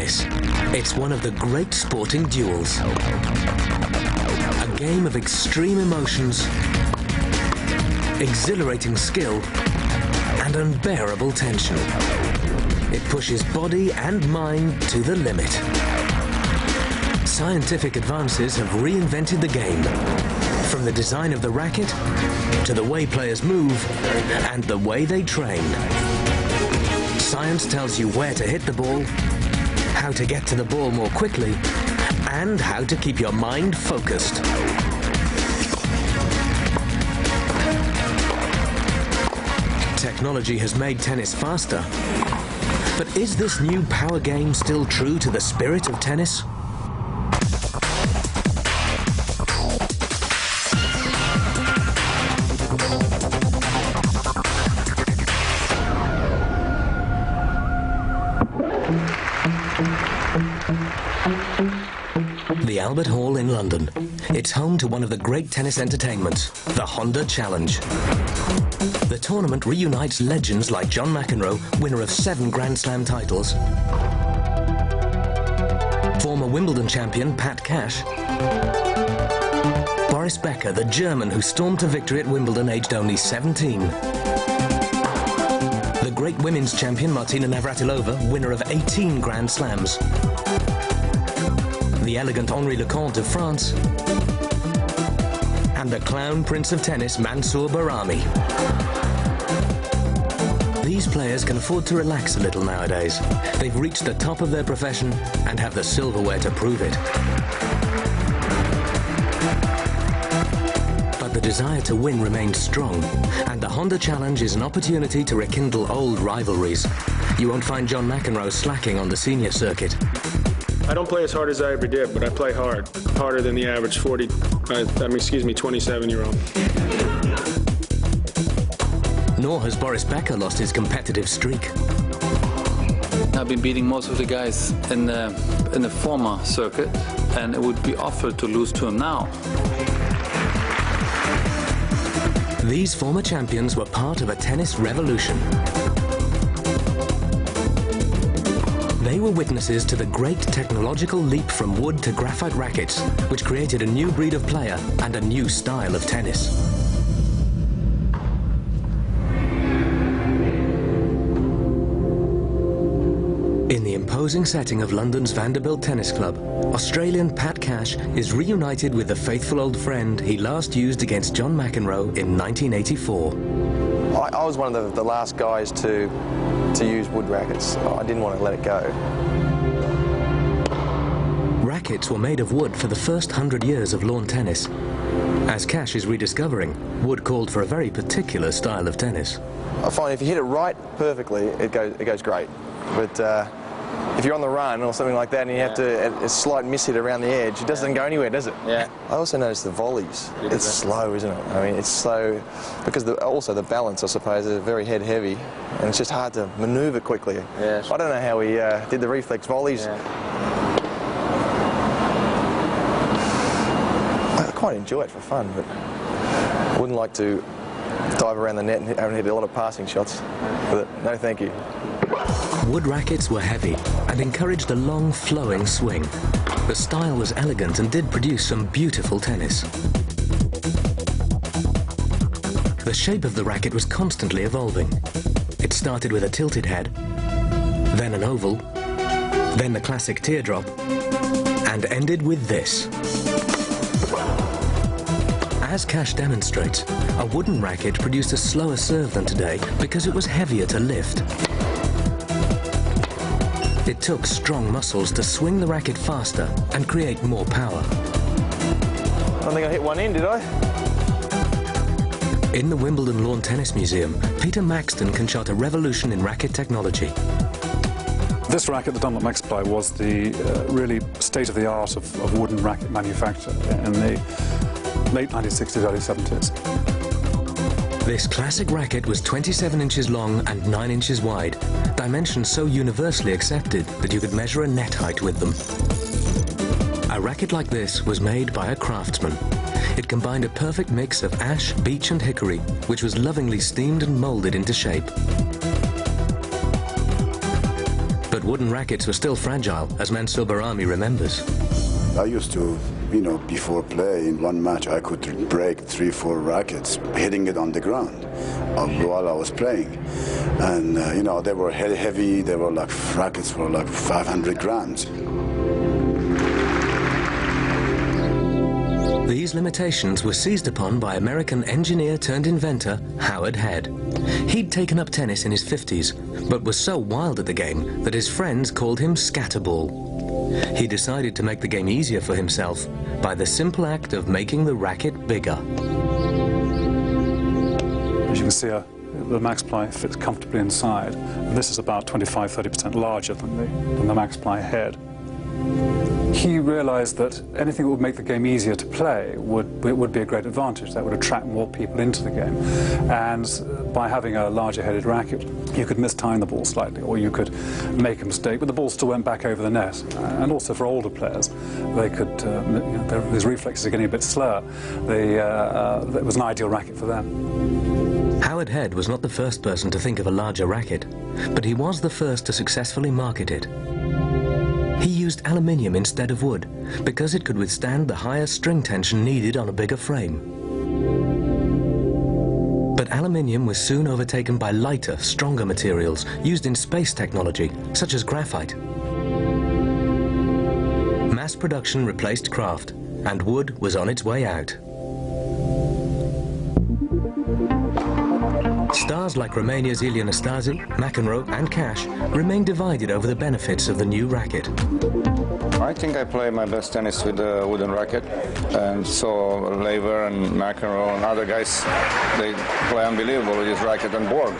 tennis. It's one of the great sporting duels. A game of extreme emotions, exhilarating skill, and unbearable tension. It pushes body and mind to the limit. Scientific advances have reinvented the game, from the design of the racket to the way players move and the way they train. Science tells you where to hit the ball, how to get to the ball more quickly, and how to keep your mind focused. Technology has made tennis faster, but is this new power game still true to the spirit of tennis? The Albert Hall in London. It's home to one of the great tennis entertainments, the Honda Challenge. The tournament reunites legends like John McEnroe, winner of 7 Grand Slam titles, former Wimbledon champion Pat Cash, Boris Becker, the German who stormed to victory at Wimbledon aged only 17, the great women's champion Martina Navratilova, winner of 18 Grand Slams, the elegant Henri Leconte of France, and the clown prince of tennis Mansour Bahrami. These players can afford to relax a little nowadays. They've reached the top of their profession and have the silverware to prove it. But the desire to win remains strong, and the Honda Challenge is an opportunity to rekindle old rivalries. You won't find John McEnroe slacking on the senior circuit. I don't play as hard as I ever did, but I play hard. Harder than the average 27-year-old. Nor has Boris Becker lost his competitive streak. I've been beating most of the guys in the former circuit, and it would be awful to lose to him now. These former champions were part of a tennis revolution. They were witnesses to the great technological leap from wood to graphite rackets, which created a new breed of player and a new style of tennis. In the imposing setting of London's Vanderbilt Tennis Club, Australian Pat Cash is reunited with the faithful old friend he last used against John McEnroe in 1984. I was one of the last guys to use wood rackets. I didn't want to let it go. Rackets were made of wood for the first 100 years of lawn tennis. As Cash is rediscovering, wood called for a very particular style of tennis. I find if you hit it right perfectly, it goes great. But if you're on the run or something like that and you have to a slight miss hit around the edge, it doesn't go anywhere, does it? Yeah. I also noticed the volleys. It's slow, isn't it? I mean, it's slow because also the balance, I suppose, is very head heavy, and it's just hard to manoeuvre quickly. Yeah. I don't know how we did the reflex volleys. Yeah. I quite enjoy it for fun, but I wouldn't like to dive around the net and hit a lot of passing shots. But no, thank you. Wood rackets were heavy and encouraged a long, flowing swing. The style was elegant and did produce some beautiful tennis. The shape of the racket was constantly evolving. It started with a tilted head, then an oval, then the classic teardrop, and ended with this. As Cash demonstrates, a wooden racket produced a slower serve than today because it was heavier to lift. It took strong muscles to swing the racket faster and create more power. I don't think I hit one in, did I? In the Wimbledon Lawn Tennis Museum, Peter Maxton can chart a revolution in racket technology. This racket, the Dunlop Maxply, was the really state-of-the-art of wooden racket manufacture in the late 1960s, early 70s. This classic racket was 27 inches long and 9 inches wide, dimensions so universally accepted that you could measure a net height with them. A racket like this was made by a craftsman. It combined a perfect mix of ash, beech and hickory, which was lovingly steamed and moulded into shape. But wooden rackets were still fragile, as Mansour Barami remembers. I used to, before play, in one match, I could break 3-4 rackets, hitting it on the ground while I was playing. And, they were heavy, they were like, rackets were like 500 grams. These limitations were seized upon by American engineer turned inventor Howard Head. He'd taken up tennis in his 50s, but was so wild at the game that his friends called him Scatterball. He decided to make the game easier for himself by the simple act of making the racket bigger. As you can see, the MaxPly fits comfortably inside. This is about 25–30% larger than the MaxPly head. He realized that anything that would make the game easier to play would be a great advantage. That would attract more people into the game. And by having a larger headed racket, you could mistime the ball slightly, or you could make a mistake, but the ball still went back over the net. And also for older players, they could, these reflexes are getting a bit slower. It was an ideal racket for them. Howard Head was not the first person to think of a larger racket, but he was the first to successfully market it. He used aluminium instead of wood because it could withstand the higher string tension needed on a bigger frame. But aluminium was soon overtaken by lighter, stronger materials used in space technology, such as graphite. Mass production replaced craft, and wood was on its way out. Stars like Romania's Ilie Nastase, McEnroe and Cash remain divided over the benefits of the new racket. I think I play my best tennis with a wooden racket, and so Lever and McEnroe and other guys, they play unbelievable with this racket and board.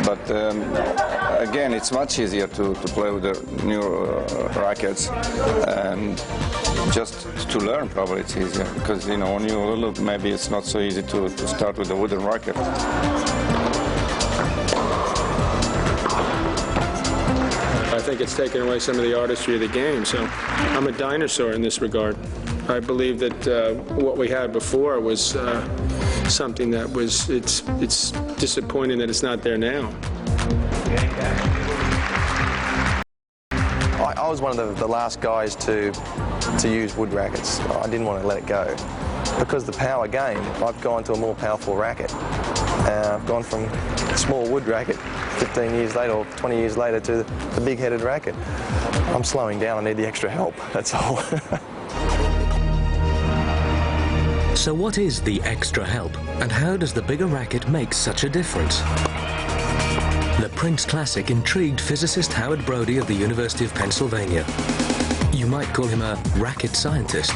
But again, it's much easier to play with the new rackets, and just to learn probably it's easier, because when you're little, maybe it's not so easy to start with a wooden racket. I think it's taken away some of the artistry of the game, so I'm a dinosaur in this regard. I believe that what we had before was something that was, it's disappointing that it's not there now. I was one of the last guys to use wood rackets. I didn't want to let it go. Because the power game, I've gone to a more powerful racket. I've gone from a small wood racket 15 years later or 20 years later to the big-headed racket. I'm slowing down, I need the extra help, that's all. So what is the extra help, and how does the bigger racket make such a difference? The Prince Classic intrigued physicist Howard Brody of the University of Pennsylvania. You might call him a racket scientist.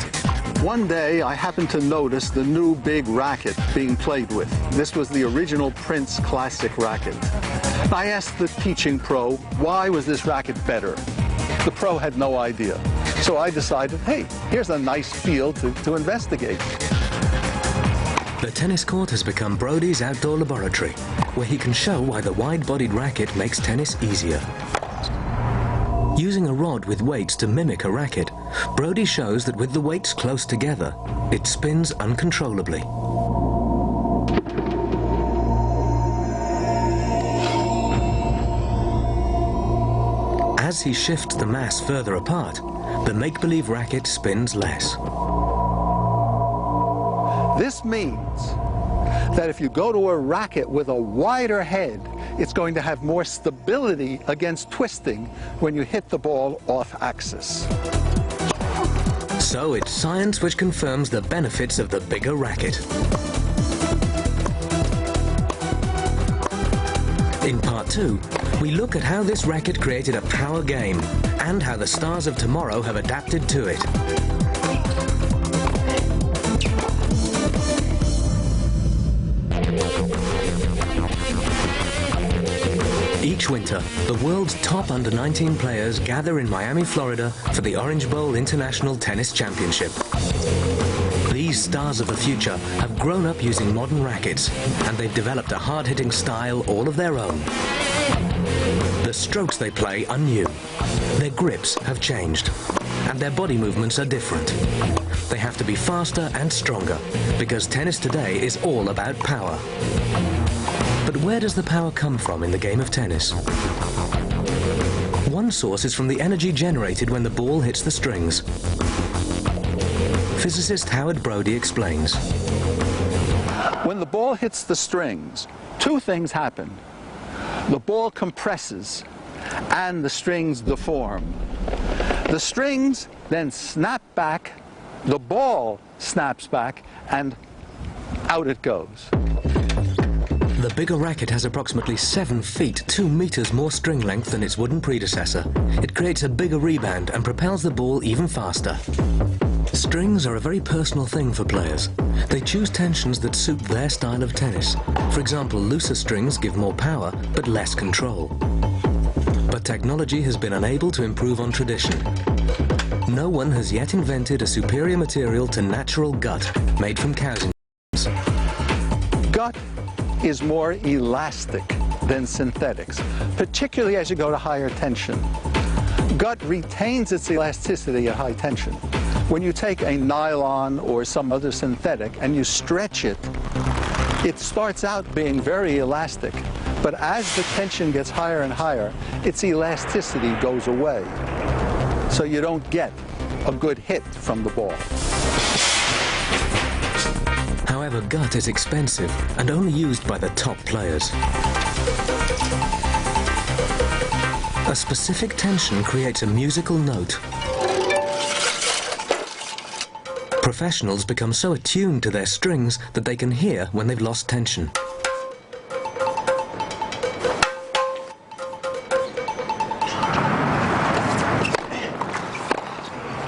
One day, I happened to notice the new big racket being played with. This was the original Prince Classic racket. I asked the teaching pro, why was this racket better? The pro had no idea. So I decided, hey, here's a nice field to investigate. The tennis court has become Brody's outdoor laboratory, where he can show why the wide-bodied racket makes tennis easier. Using a rod with weights to mimic a racket, Brody shows that with the weights close together, it spins uncontrollably. As he shifts the mass further apart, the make-believe racket spins less. This means that if you go to a racket with a wider head, it's going to have more stability against twisting when you hit the ball off axis. So it's science which confirms the benefits of the bigger racket. In part 2, we look at how this racket created a power game and how the stars of tomorrow have adapted to it. Each winter, the world's top under-19 players gather in Miami, Florida for the Orange Bowl International Tennis Championship. These stars of the future have grown up using modern rackets, and they've developed a hard-hitting style all of their own. The strokes they play are new, their grips have changed, and their body movements are different. They have to be faster and stronger, because tennis today is all about power. But where does the power come from in the game of tennis? One source is from the energy generated when the ball hits the strings. Physicist Howard Brody explains. When the ball hits the strings, two things happen. The ball compresses and the strings deform. The strings then snap back, the ball snaps back, and out it goes. The bigger racket has approximately 7 feet, 2 meters more string length than its wooden predecessor. It creates a bigger rebound and propels the ball even faster. Strings are a very personal thing for players. They choose tensions that suit their style of tennis. For example, looser strings give more power but less control. But technology has been unable to improve on tradition. No one has yet invented a superior material to natural gut made from cow's intestines. Gut is more elastic than synthetics, particularly as you go to higher tension. Gut retains its elasticity at high tension. When you take a nylon or some other synthetic and you stretch it, it starts out being very elastic, but as the tension gets higher and higher, its elasticity goes away. So you don't get a good hit from the ball. However, gut is expensive and only used by the top players. A specific tension creates a musical note. Professionals become so attuned to their strings that they can hear when they've lost tension.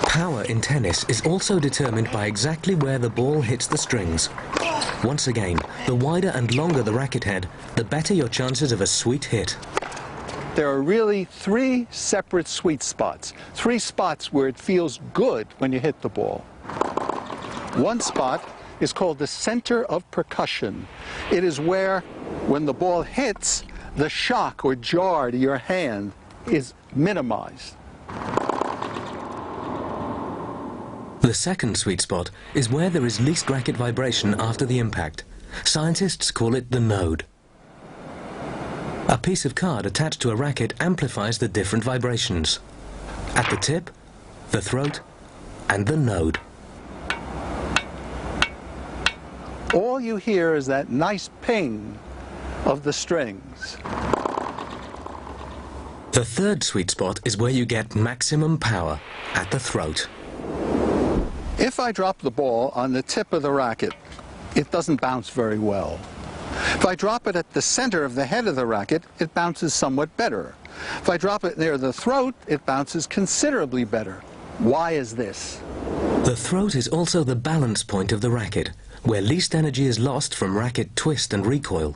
Power in tennis is also determined by exactly where the ball hits the strings. Once again, the wider and longer the racket head, the better your chances of a sweet hit. There are really 3 separate sweet spots, 3 spots where it feels good when you hit the ball. One spot is called the center of percussion. It is where, when the ball hits, the shock or jar to your hand is minimized. The second sweet spot is where there is least racket vibration after the impact. Scientists call it the node. A piece of card attached to a racket amplifies the different vibrations. At the tip, the throat, and the node. All you hear is that nice ping of the strings. The third sweet spot is where you get maximum power, at the throat. If I drop the ball on the tip of the racket, it doesn't bounce very well. If I drop it at the center of the head of the racket, it bounces somewhat better. If I drop it near the throat, it bounces considerably better. Why is this? The throat is also the balance point of the racket, where least energy is lost from racket twist and recoil.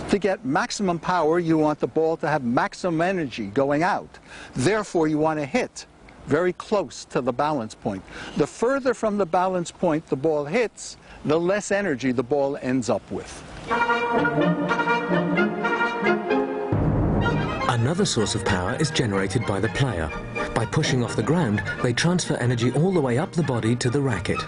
To get maximum power, you want the ball to have maximum energy going out. Therefore, you want to hit very close to the balance point. The further from the balance point the ball hits, the less energy the ball ends up with. Another source of power is generated by the player. By pushing off the ground, they transfer energy all the way up the body to the racket.